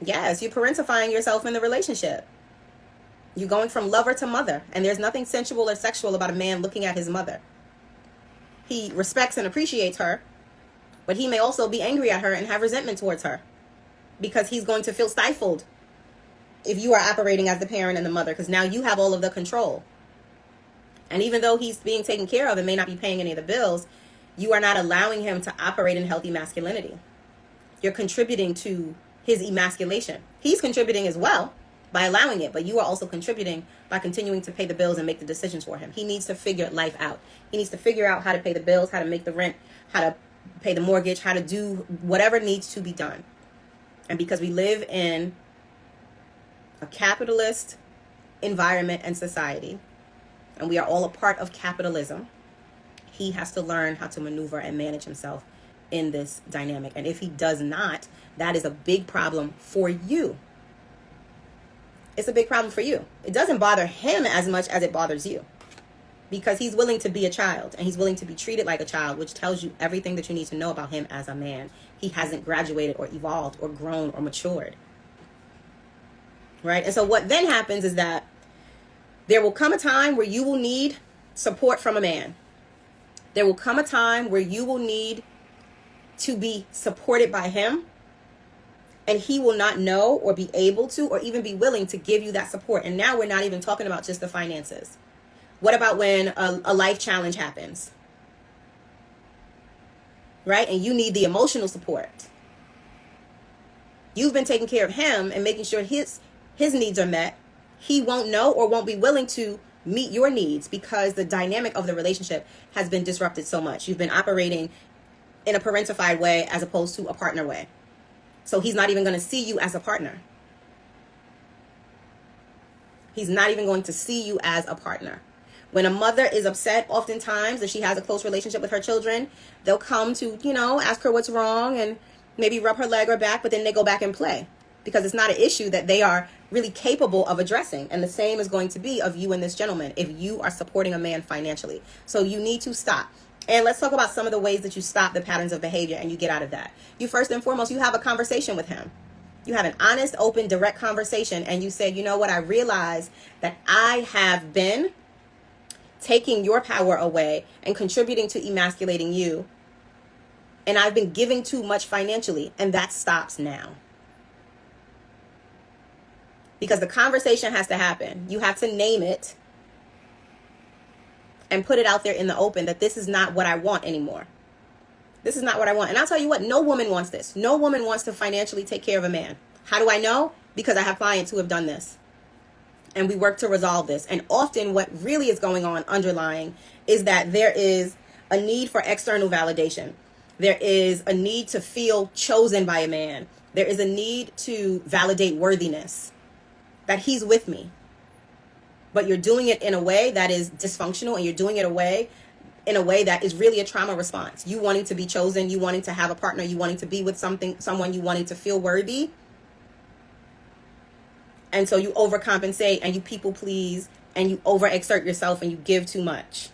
Yes, you're parentifying yourself in the relationship. You're going from lover to mother. And there's nothing sensual or sexual about a man looking at his mother. He respects and appreciates her, but he may also be angry at her and have resentment towards her because he's going to feel stifled if you are operating as the parent and the mother, because now you have all of the control. And even though he's being taken care of and may not be paying any of the bills, you are not allowing him to operate in healthy masculinity. You're contributing to his emasculation. He's contributing as well by allowing it, but you are also contributing by continuing to pay the bills and make the decisions for him. He needs to figure life out. He needs to figure out how to pay the bills, how to make the rent, how to pay the mortgage, how to do whatever needs to be done. And because we live in a capitalist environment and society, and we are all a part of capitalism, he has to learn how to maneuver and manage himself in this dynamic. And if he does not, that is a big problem for you. It's a big problem for you. It doesn't bother him as much as it bothers you, because he's willing to be a child and he's willing to be treated like a child, which tells you everything that you need to know about him as a man. He hasn't graduated or evolved or grown or matured. Right? And so what then happens is that there will come a time where you will need support from a man. There will come a time where you will need to be supported by him, and he will not know or be able to or even be willing to give you that support. And now we're not even talking about just the finances. What about when a life challenge happens? Right? And you need the emotional support. You've been taking care of him and making sure his needs are met. He won't know or won't be willing to meet your needs because the dynamic of the relationship has been disrupted so much. You've been operating in a parentified way as opposed to a partner way. So he's not even going to see you as a partner. He's not even going to see you as a partner. When a mother is upset, oftentimes, if she has a close relationship with her children, they'll come to, ask her what's wrong and maybe rub her leg or back, but then they go back and play because it's not an issue that they are really capable of addressing. And the same is going to be of you and this gentleman if you are supporting a man financially. So you need to stop. And let's talk about some of the ways that you stop the patterns of behavior and you get out of that. You first and foremost, you have a conversation with him. You have an honest, open, direct conversation. And you say, you know what? I realize that I have been taking your power away and contributing to emasculating you. And I've been giving too much financially. And that stops now. Because the conversation has to happen. You have to name it and put it out there in the open that this is not what I want anymore. This is not what I want. And I'll tell you what, no woman wants this. No woman wants to financially take care of a man. How do I know? Because I have clients who have done this. And we work to resolve this. And often what really is going on underlying is that there is a need for external validation. There is a need to feel chosen by a man. There is a need to validate worthiness, that he's with me. But you're doing it in a way that is dysfunctional, and you're doing it in a way that is really a trauma response. You wanting to be chosen, you wanting to have a partner, you wanting to be with someone, you wanting to feel worthy. And so you overcompensate and you people please and you overexert yourself and you give too much.